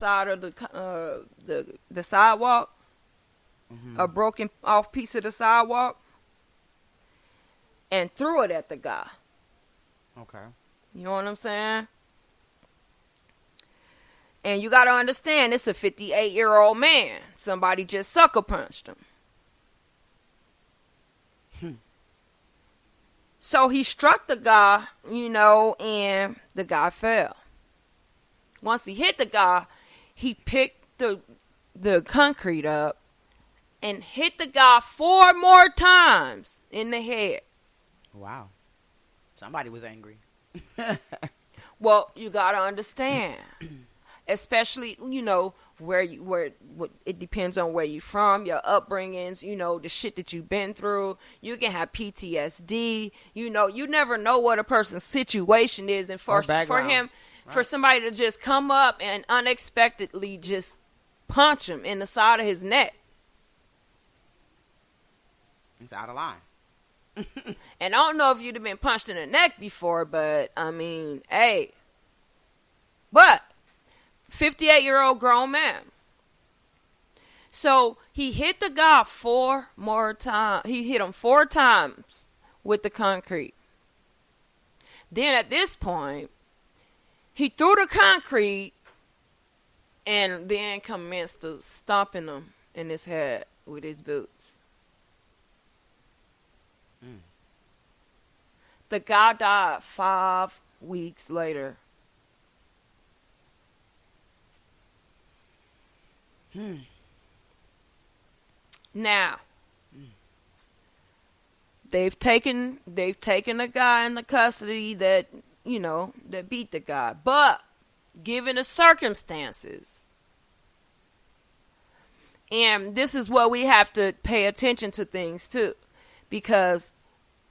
side of the sidewalk, Hmm. a broken off piece of the sidewalk, and threw it at the guy. Okay. You know what I'm saying? And you gotta understand, it's a 58-year-old man. Somebody just sucker punched him. Hmm. So he struck the guy, and the guy fell. Once he hit the guy, he picked the concrete up and hit the guy 4 more times in the head. Wow. Somebody was angry. Well, you gotta understand, especially where it depends on where you from, your upbringings, the shit that you've been through. You can have PTSD. You never know what a person's situation is, and for him, for somebody to just come up and unexpectedly just punch him in the side of his neck. It's out of line. And I don't know if you'd have been punched in the neck before, but I mean, hey. But 58-year-old grown man. So he hit the guy 4 more times. He hit him 4 times with the concrete. Then at this point, he threw the concrete and then commenced to stomping him in his head with his boots. Mm. The guy died 5 weeks later. Now, they've taken a guy into custody that beat the guy, but given the circumstances, and this is what we have to pay attention to things too, because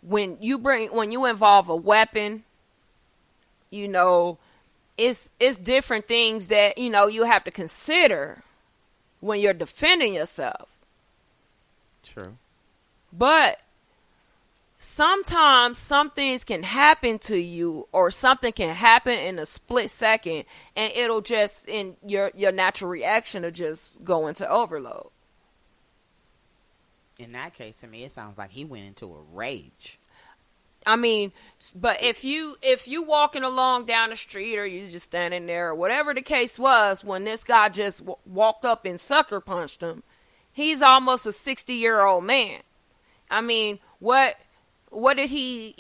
when you involve a weapon, it's different things that you have to consider when you're defending yourself. True. But sometimes some things can happen to you, or something can happen in a split second, and it'll just, in your natural reaction, to just go into overload. In that case, to me, it sounds like he went into a rage. I mean, but if you walking along down the street, or you just standing there, or whatever the case was, when this guy just walked up and sucker punched him, he's almost a 60-year-old man. I mean, what did he,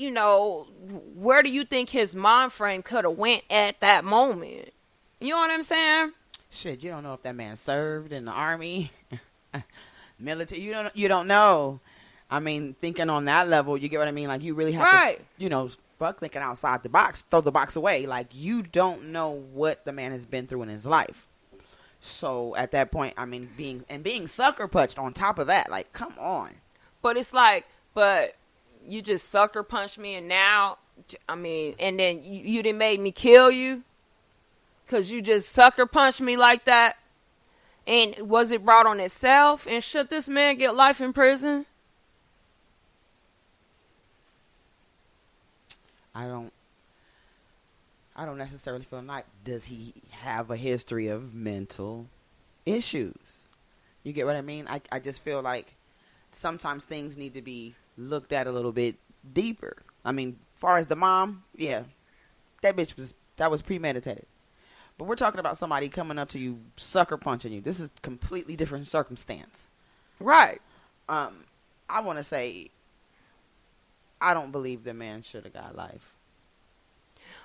where do you think his mind frame could have went at that moment? You know what I'm saying? Shit, you don't know if that man served in the army, military. You don't know. I mean, thinking on that level, you get what I mean? Like, you really have to, fuck thinking outside the box, throw the box away. Like, you don't know what the man has been through in his life. So, at that point, I mean, being sucker punched on top of that, like, come on. But it's like, but you just sucker punched me, and now, I mean, and then you done made me kill you? Because you just sucker punched me like that? And was it brought on itself? And should this man get life in prison? I don't necessarily feel like, does he have a history of mental issues? You get what I mean? I just feel like sometimes things need to be looked at a little bit deeper. I mean, far as the mom, yeah, that was premeditated. But we're talking about somebody coming up to you, sucker punching you. This is completely different circumstance. Right. I want to say, I don't believe the man should have got life.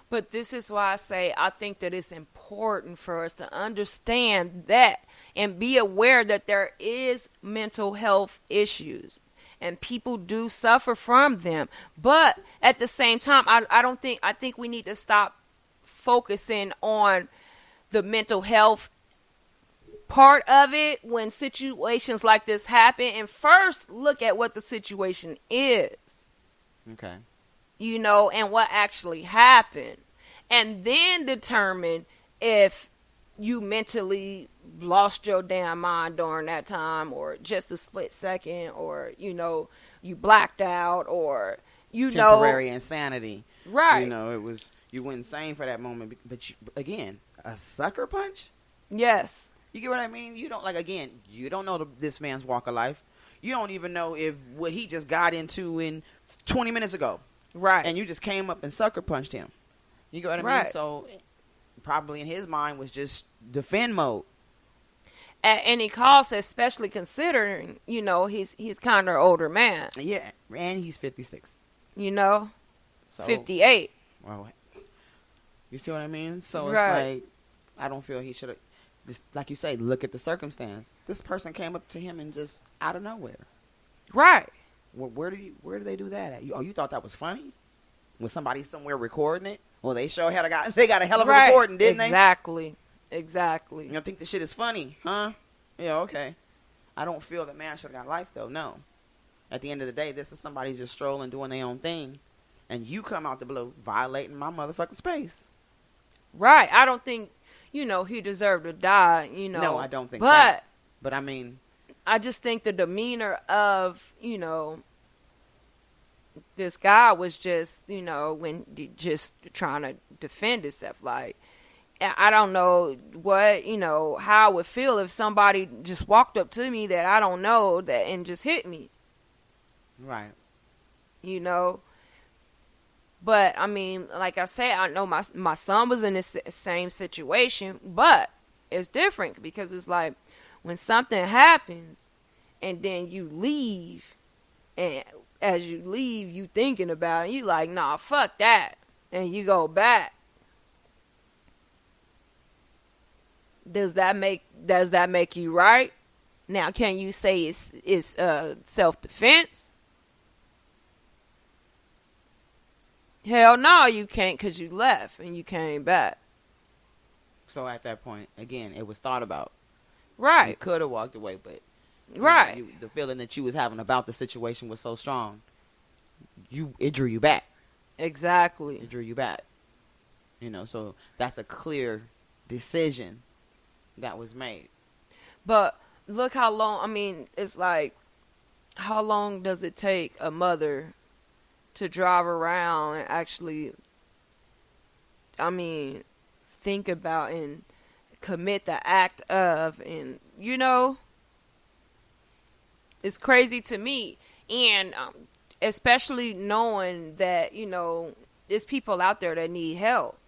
But this is why I say I think that it's important for us to understand that and be aware that there is mental health issues and people do suffer from them. But at the same time, I think we need to stop focusing on the mental health part of it when situations like this happen, and first look at what the situation is. Okay. And what actually happened. And then determine if you mentally lost your damn mind during that time, or just a split second, or, you blacked out, or, temporary insanity. Right. It was, you went insane for that moment. But again, a sucker punch? Yes. You get what I mean? You don't, like, again, you don't know this man's walk of life. You don't even know if what he just got into in 20 minutes ago. Right. And you just came up and sucker punched him. You get what I mean? Right. So probably in his mind was just defend mode. At any cost, especially considering, you know, he's kind of older man. Yeah, and he's 56. You know, So 58. Well, you see what I mean? So it's Right. like, I don't feel he should have. Just like you say, look at the circumstance. This person came up to him and just out of nowhere. Right. Where do they do that at? You thought that was funny? Was somebody somewhere recording it? Well, they sure got a hell of a recording, didn't they? Exactly. You think the shit is funny, huh? Yeah, okay. I don't feel that man should have got life, though. No. At the end of the day, this is somebody just strolling, doing their own thing, and you come out the blue violating my motherfucking space. Right. I don't think, you know, he deserved to die, you know. No, I don't think but that. But I mean, I just think the demeanor of, you know, this guy was just, you know, just trying to defend himself. Like, I don't know what, you know, how I would feel if somebody just walked up to me that I don't know that and just hit me. right. You know. But, I mean, like I say, I know my son was in this same situation, but it's different because it's like when something happens and then you leave, and as you leave, you thinking about it, you like, nah, fuck that, and you go back. Does that make you right? Now, can you say it's self-defense? Hell no, you can't, because you left and you came back. So at that point, again, it was thought about. You Right. could have walked away, but Right. the feeling that you was having about the situation was so strong, it drew you back. Exactly. It drew you back. You know, so that's a clear decision that was made. But look how long, I mean, it's like, how long does it take a mother to drive around and actually, I mean, think about and commit the act of, and, you know, it's crazy to me. And especially knowing that, you know, there's people out there that need help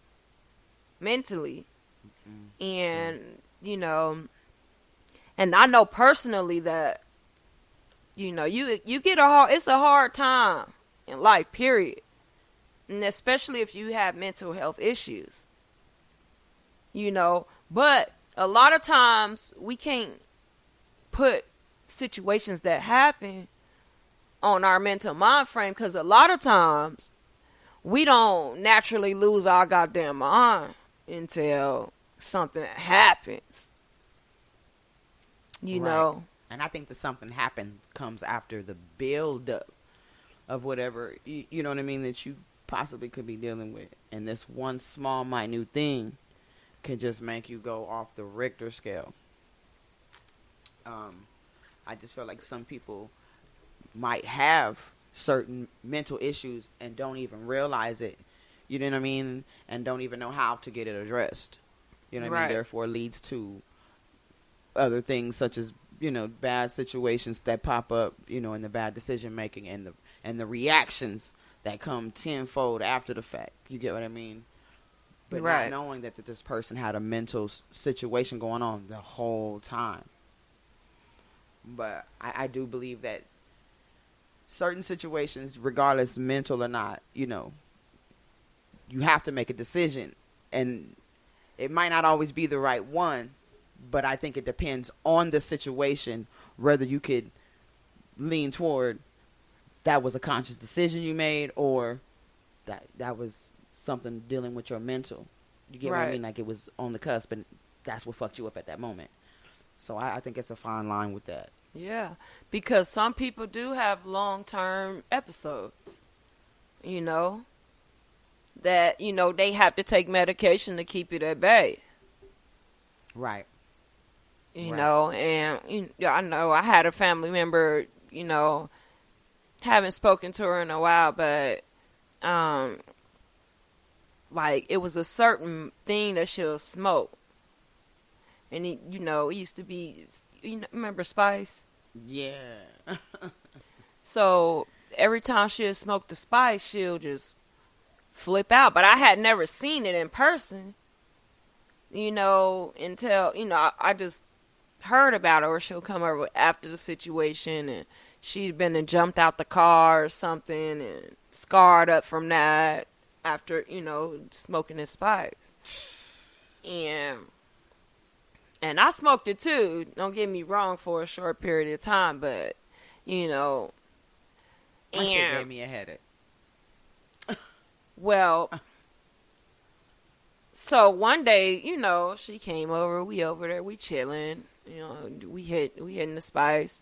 mentally. Mm-hmm. And, you know, and I know personally that, you know, you get it's a hard time in life, period. And especially if you have mental health issues. You know, but a lot of times we can't put situations that happen on our mental mind frame, because a lot of times we don't naturally lose our goddamn mind until something happens. You Right. know. And I think that something happened comes after the build up of whatever, you know what I mean, that you possibly could be dealing with. And this one small, minute thing can just make you go off the Richter scale. I just feel like some people might have certain mental issues and don't even realize it. You know what I mean? And don't even know how to get it addressed. You know what I mean? Right. Therefore leads to other things such as, you know, bad situations that pop up, you know, in the bad decision making and the reactions that come tenfold after the fact. You get what I mean? But Right. not knowing that this person had a mental situation going on the whole time. But I do believe that certain situations, regardless mental or not, you know, you have to make a decision. And it might not always be the right one, but I think it depends on the situation whether you could lean toward that was a conscious decision you made or that was something dealing with your mental. You get what I Right. mean? Like it was on the cusp and that's what fucked you up at that moment. So I think it's a fine line with that. Yeah, because some people do have long-term episodes, you know, that, you know, they have to take medication to keep it at bay, Right. you Right. know, and I know I had a family member, you know, haven't spoken to her in a while, but, like, it was a certain thing that she'll smoke. And he, it used to be, remember Spice? Yeah. So every time she'll smoke the Spice, she'll just flip out. But I had never seen it in person, until, I just heard about her, or she'll come over after the situation, and she'd been and jumped out the car or something and scarred up from that after, smoking the Spice. And I smoked it too, don't get me wrong, for a short period of time, but, That shit gave me a headache. Well, so one day, she came over, we over there, we chilling, we hitting the Spice.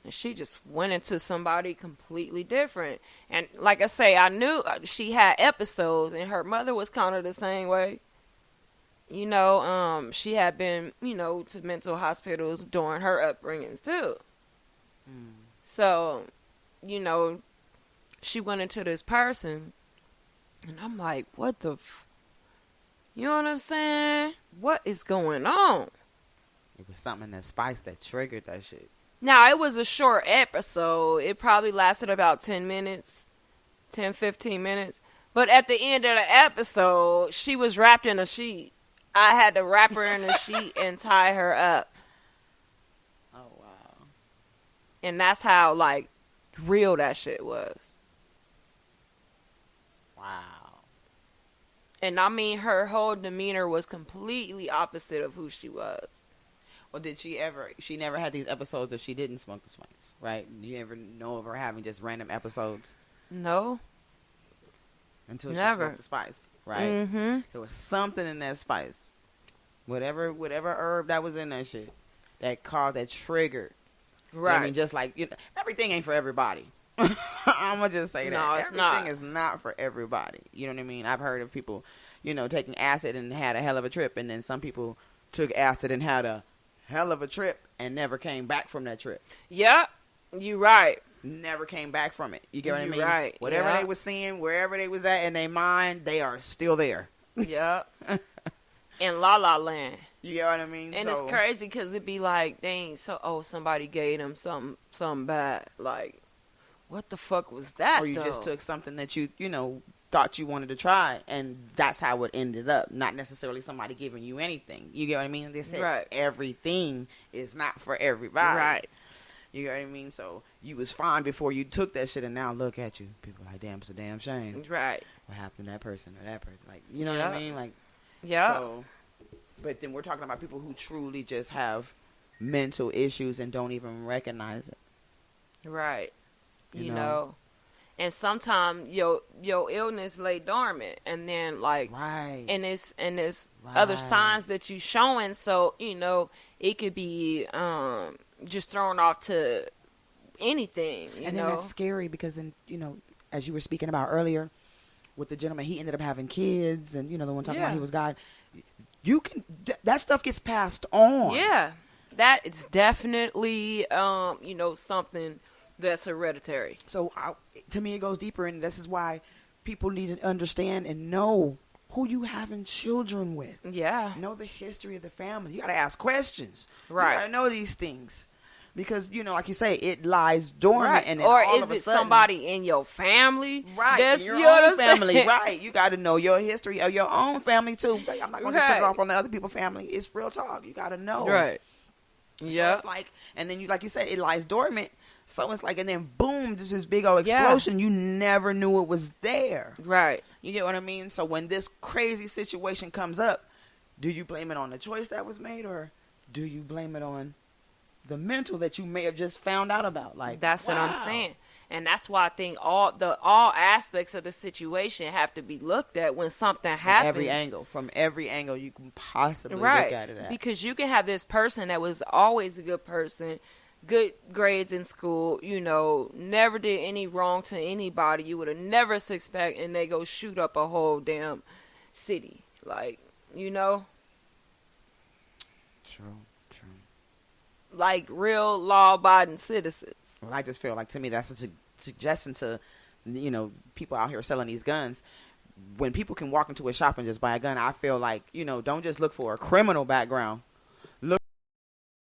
And she just went into somebody completely different. And like I say, I knew she had episodes, and her mother was kind of the same way. She had been, to mental hospitals during her upbringings too. Mm. So, she went into this person, and I'm like, what the you know what I'm saying? What is going on? It was something in that Spice that triggered that shit. Now, it was a short episode. It probably lasted about 10 minutes, 10, 15 minutes. But at the end of the episode, she was wrapped in a sheet. I had to wrap her in a sheet and tie her up. Oh, wow. And that's how, real that shit was. Wow. And I mean, her whole demeanor was completely opposite of who she was. Well, she never had these episodes if she didn't smoke the Spice, right? You ever know of her having just random episodes? No. Until she smoked the Spice, right? Mm-hmm. There was something in that Spice. Whatever herb that was in that shit that triggered. Right. I mean, just everything ain't for everybody. I'm going to just say that. No, it's Everything not. is not for everybody. You know what I mean? I've heard of people, taking acid and had a hell of a trip, and then some people took acid and had a hell of a trip and never came back from that trip. Yep, you right. Never came back from it. You get what I mean? Right. Whatever they was seeing, wherever they was at in their mind, they are still there. Yep. In La La Land. You get what I mean? And it's crazy because it'd be like, dang, somebody gave them something bad. Like, what the fuck was that? Or you just took something that you thought you wanted to try, and that's how it ended up. Not necessarily somebody giving you anything. You get what I mean? They said everything is not for everybody. Right. You get what I mean? So you was fine before you took that shit, and now look at you. People are like, damn, it's a damn shame. Right. What happened to that person or that person? Like, you know what I mean? Like, yeah. So, but then we're talking about people who truly just have mental issues and don't even recognize it. Right. You know. And sometimes your illness lay dormant, and then and it's other signs that you showing. So it could be just thrown off to anything. And then that's scary because then as you were speaking about earlier with the gentleman, he ended up having kids, and the one talking about he was God. That stuff gets passed on. Yeah, that is definitely something that's hereditary. So to me, it goes deeper, and this is why people need to understand and know who you having children with. Yeah. Know the history of the family. You got to ask questions. Right. You got to know these things. Because, like you say, it lies dormant. Right. And or all is of a it sudden, somebody in your family? Right. In your own family. Right. You got to know your history of your own family, too. I'm not going to just put it off on the other people's family. It's real talk. You got to know. Right. Yeah. So it's like, and then like you said, it lies dormant. So it's like, and then boom, there's this big old explosion. You never knew it was there. Right. You get what I mean? So when this crazy situation comes up, do you blame it on the choice that was made, or do you blame it on the mental that you may have just found out about? Like, that's what I'm saying. And that's why I think all aspects of the situation have to be looked at when something happens. From every angle you can possibly look at it at. Because you can have this person that was always a good person, good grades in school, never did any wrong to anybody. You would have never suspect, and they go shoot up a whole damn city. Like, True. Like real law-abiding citizens. Well, I just feel like, to me, that's a suggestion to, people out here selling these guns. When people can walk into a shop and just buy a gun, I feel like, don't just look for a criminal background